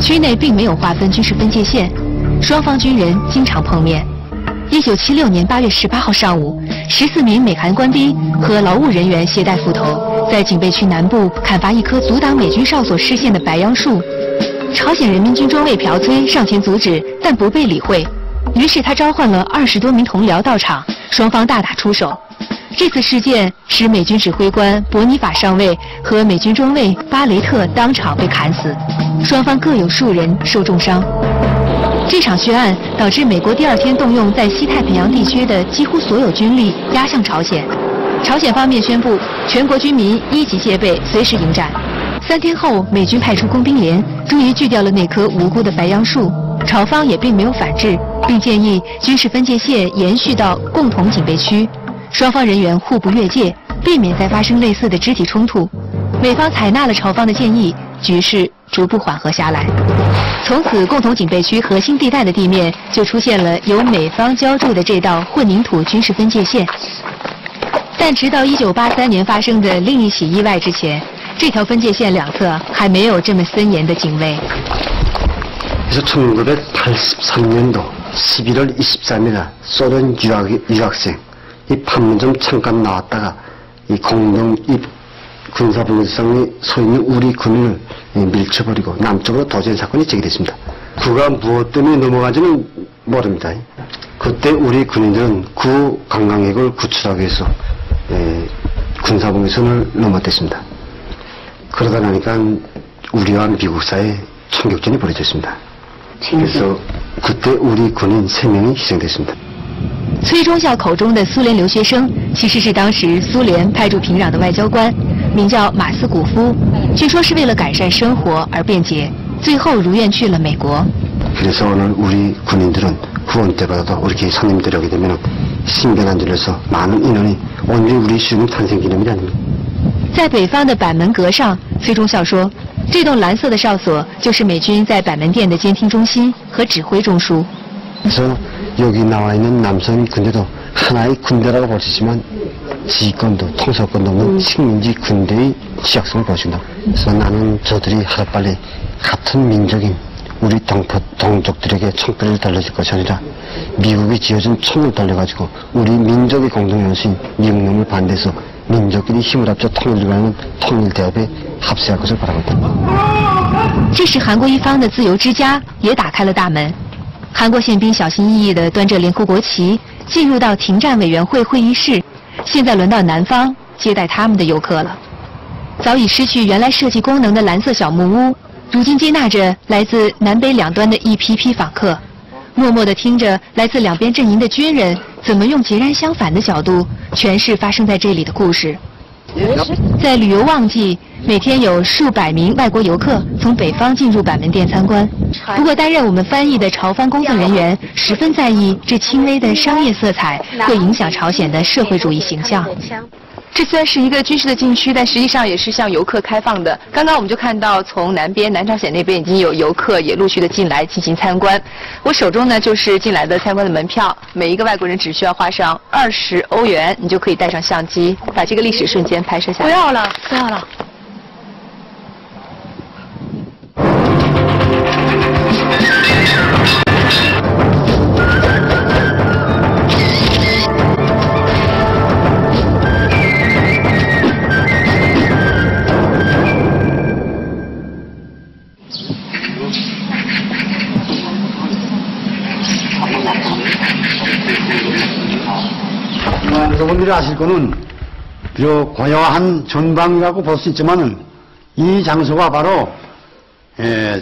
区内并没有划分军事分界线，双方军人经常碰面。1976年8月18号上午，14名美韩官兵和劳务人员携带斧头，在警备区南部砍伐一棵阻挡美军哨所视线的白杨树。朝鲜人民军中尉朴崔上前阻止，但不被理会。于是他召唤了20多名同僚到场，双方大打出手。这次事件使美军指挥官伯尼法上尉和美军中尉巴雷特当场被砍死，双方各有数人受重伤。这场血案导致美国第2天动用在西太平洋地区的几乎所有军力压向朝鲜。朝鲜方面宣布全国军民1级戒备，随时迎战。3天后，美军派出工兵连，终于锯掉了那棵无辜的白杨树。朝方也并没有反制，并建议军事分界线延续到共同警备区，双方人员互不越界，避免再发生类似的肢体冲突。美方采纳了朝方的建议，局势逐步缓和下来。从此，共同警备区核心地带的地面就出现了由美方浇筑的这道混凝土军事分界线。但直到1983年发生的另一起意外之前，这条分界线两侧还没有这么森严的警卫。 그래서 1983년도 11월 23일 소련 유학생 이 판문점 잠깐 나왔다가 이 공동 이 군사분계선이 서 있는 우리 군을 밀쳐버리고 남쪽으로 도전 사건이 제기됐습니다. 그가 무엇 때문에 넘어간지는 모릅니다. 그때 우리 군인들은 구 관광객을 구출하기 위해서 군사분계선을 넘어댔습니다. 그러다 나니까 우리와 미국 사이에 총격전이 벌어졌습니다. 그래서 그때 우리 군인 3명이 희생됐습니다. 崔中校口中的苏联留学生，其实是当时苏联派驻平壤的外交官，名叫马斯古夫。据说是为了改善生活而变节，最后如愿去了美国。 그래서 오늘 우리 군인들은 후원 때보다도 우리 손님들이 오게 되면 신변한 줄에서 많은 인원이 오늘이 우리 수용 탄생 기념일이 아닙니까? 在北方的板门阁上，崔中校说，这栋蓝色的哨所就是美军在板门店的监听中心和指挥中枢。 그래서 여기 나와 있는 남성 군대도 하나의 군대라고 볼 수 있지만 지휘권도 통솔권도 없는 식민지 군대의 취약성을 보여준다. 그래서 나는 저들이 하루빨리 같은 민족인 우리 동족들에게 총대를 돌려줄 것이 아니라 미국이 지어준 총을 돌려가지고 우리 민족의 공동연수인 미국놈을 반대해서 민족끼리 힘을 합쳐 통일을 하는 통일대업에 합세할 것을 바라고 있다. 这时，韩国一方的自由之家也打开了大门。韩国宪兵小心翼翼地端着联合国旗进入到停战委员会会议室。现在轮到南方接待他们的游客了。早已失去原来设计功能的蓝色小木屋，如今接纳着来自南北两端的一批批访客，默默地听着来自两边阵营的军人怎么用截然相反的角度诠释发生在这里的故事。在旅游旺季，每天有数百名外国游客从北方进入板门店参观。不过，担任我们翻译的朝方工作人员十分在意这轻微的商业色彩会影响朝鲜的社会主义形象。 这虽然是一个军事的禁区，但实际上也是向游客开放的。刚刚我们就看到，从南朝鲜那边已经有游客也陆续的进来进行参观。我手中呢就是进来的参观的门票，每一个外国人只需要花上20欧元，你就可以带上相机，把这个历史瞬间拍摄下来。不要了，不要了。 여러분들이 아실 거는 비록 고요한 전방이라고 볼 수 있지만은 이 장소가 바로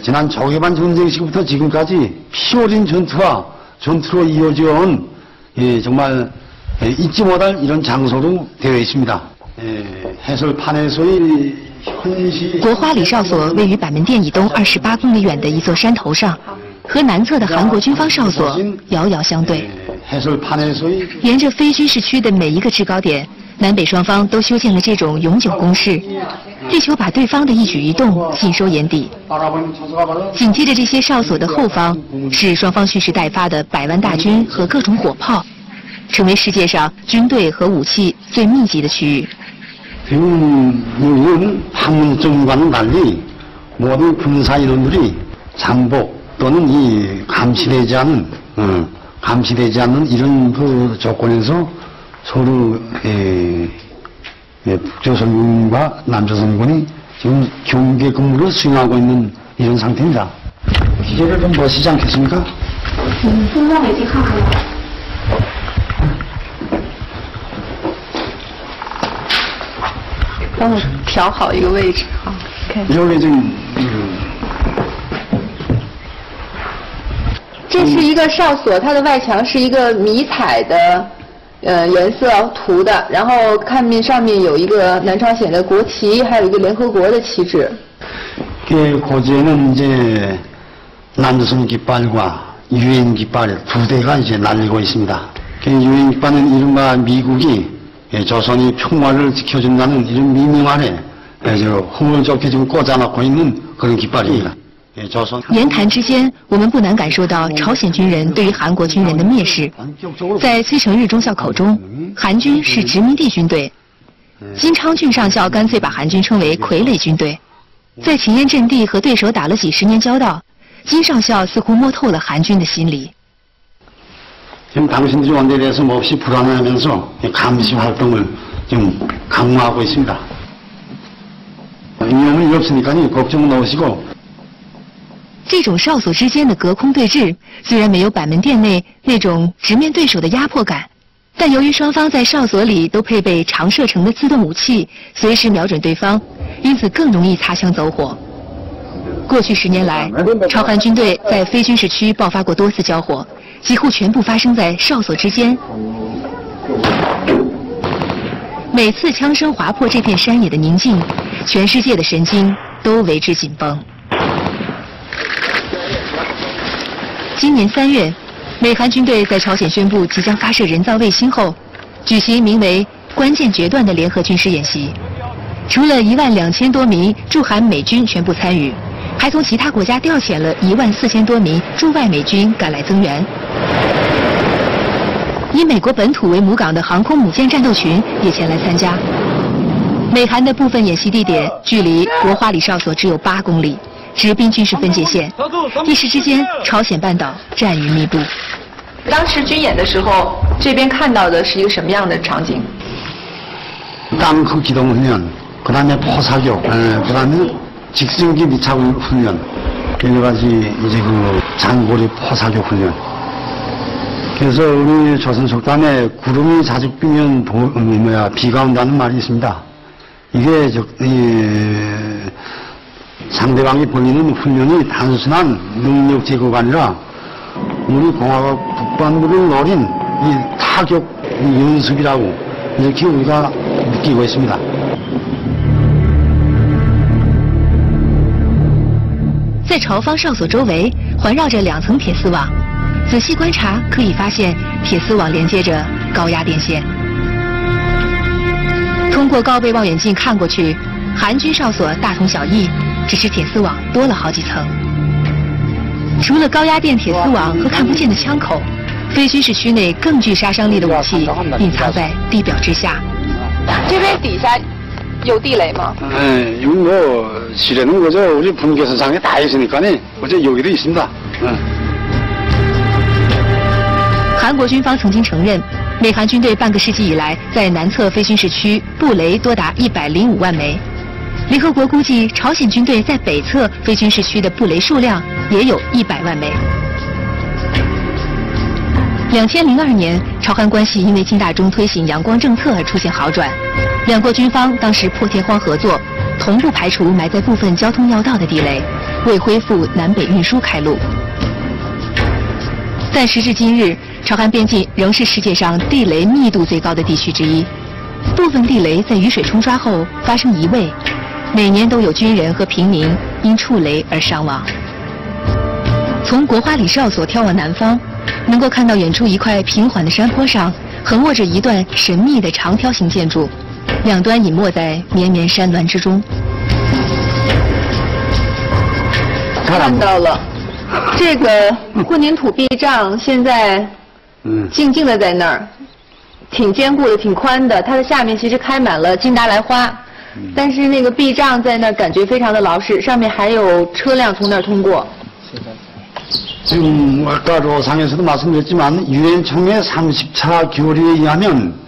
지난 조개반 전쟁 시기부터 지금까지 피 어린 전투로 이어져 온 정말 잊지 못할 이런 장소로 되어 있습니다. 해설판에서의 현시 国花礼哨所位于板门店以东28公里远的一座山头上，和南侧的韩国军方哨所遥遥相对。 沿着非军事区的每一个制高点，南北双方都修建了这种永久工事，力求把对方的一举一动尽收眼底。紧接着这些哨所的后方，是双方蓄势待发的百万大军和各种火炮，成为世界上军队和武器最密集的区域。 지금 판문점과는 달리 모든 군사 인원들이 장복 또는 이 감시되지 않는 이런 그 조건에서 서로 북조선군과 남조선군이 지금 경계 근무를 수행하고 있는 이런 상태입니다. 기계를 좀 보시지 않겠습니까? 现在已经看好了。帮我调好一个位置啊，看。 여기 지금 这是一个哨所，它的外墙是一个迷彩的颜色涂的，然后看面上面有一个南朝鲜的国旗，还有一个联合国的旗帜。 고지에는 이제 남조선 깃발과 유엔 깃발 두 대가 이제 날리고 있습니다. 유엔 깃발은 이른바 미국이 조선이 평화를 지켜준다는 이런 미명 아래 흥을 좋게 지금 꽂아놓고 있는 그런 깃발입니다. 言谈之间，我们不难感受到朝鲜军人对于韩国军人的蔑视。在崔成日中校口中，韩军是殖民地军队。金昌俊上校干脆把韩军称为傀儡军队。在前沿阵地和对手打了几十年交道，金上校似乎摸透了韩军的心理。 지금 당신들이 원대에 대해서 몹시 불안해하면서 감시 활동을 좀 강화하고 있습니다. 위험이 없으니까 걱정 넣으시고. 这种哨所之间的隔空对峙，虽然没有板门店内那种直面对手的压迫感，但由于双方在哨所里都配备长射程的自动武器，随时瞄准对方，因此更容易擦枪走火。过去10年来，朝韩军队在非军事区爆发过多次交火，几乎全部发生在哨所之间。每次枪声划破这片山野的宁静，全世界的神经都为之紧绷。 今年3月，美韩军队在朝鲜宣布即将发射人造卫星后，举行名为“关键决断”的联合军事演习。除了12000多名驻韩美军全部参与，还从其他国家调遣了14000多名驻外美军赶来增援。以美国本土为母港的航空母舰战斗群也前来参加。美韩的部分演习地点距离国花里哨所只有8公里。 直滨军事分界线，一时之间，朝鲜半岛战云密布。当时军演的时候，这边看到的是一个什么样的场景？ 땅크 기동 훈련, 그다음에 포사격, 그다음에 직승기 미착 훈련, 여러 가지 이제 그 장거리 포사격 훈련. 그래서 우리 조선 속담에 구름이 자주 끼면 비가 온다는 말이 있습니다. 이게 상대방이 벌이는 훈련이 단순한 능력 제거가 아니라 우리 공화국 북반구를 노린 이 타격 연습이라고 이렇게 우리가 느끼고 있습니다. 在朝方哨所周围环绕着2层铁丝网，仔细观察可以发现铁丝网连接着高压电线。通过高倍望远镜看过去，韩军哨所大同小异。 只是铁丝网多了好几层，除了高压电铁丝网和看不见的枪口，非军事区内更具杀伤力的武器隐藏在地表之下。这边底下有地雷吗？ 여기 뭐 지뢰는 거죠. 우리 분계선상에 다 있으니까네. 어제 여기도 있습니다. 韩国军方曾经承认，美韩军队半个世纪以来在南侧非军事区布雷多达105万枚。 联合国估计，朝鲜军队在北侧非军事区的布雷数量也有100万枚。2002年，朝韩关系因为金大中推行阳光政策而出现好转，两国军方当时破天荒合作，同步排除埋在部分交通要道的地雷，为恢复南北运输开路。但时至今日，朝韩边境仍是世界上地雷密度最高的地区之一，部分地雷在雨水冲刷后发生移位。 每年都有军人和平民因触雷而伤亡。从国花里哨所眺望南方，能够看到远处一块平缓的山坡上，横卧着一段神秘的长条形建筑，两端隐没在绵绵山峦之中。看到了，这个混凝土壁障现在静静的在那儿，挺坚固的，挺宽的。它的下面其实开满了金达莱花。 但是那个壁障在那儿感觉非常的牢实，上面还有车辆从那儿通过。 지금 아까 로상에서도 말씀드렸지만 유엔 총회 30차 결의에 의하면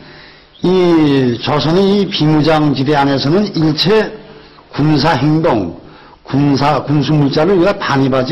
이 조선의 이 비무장지대 안에서는 일체 군사 행동, 군수 물자를 우리가 반입하지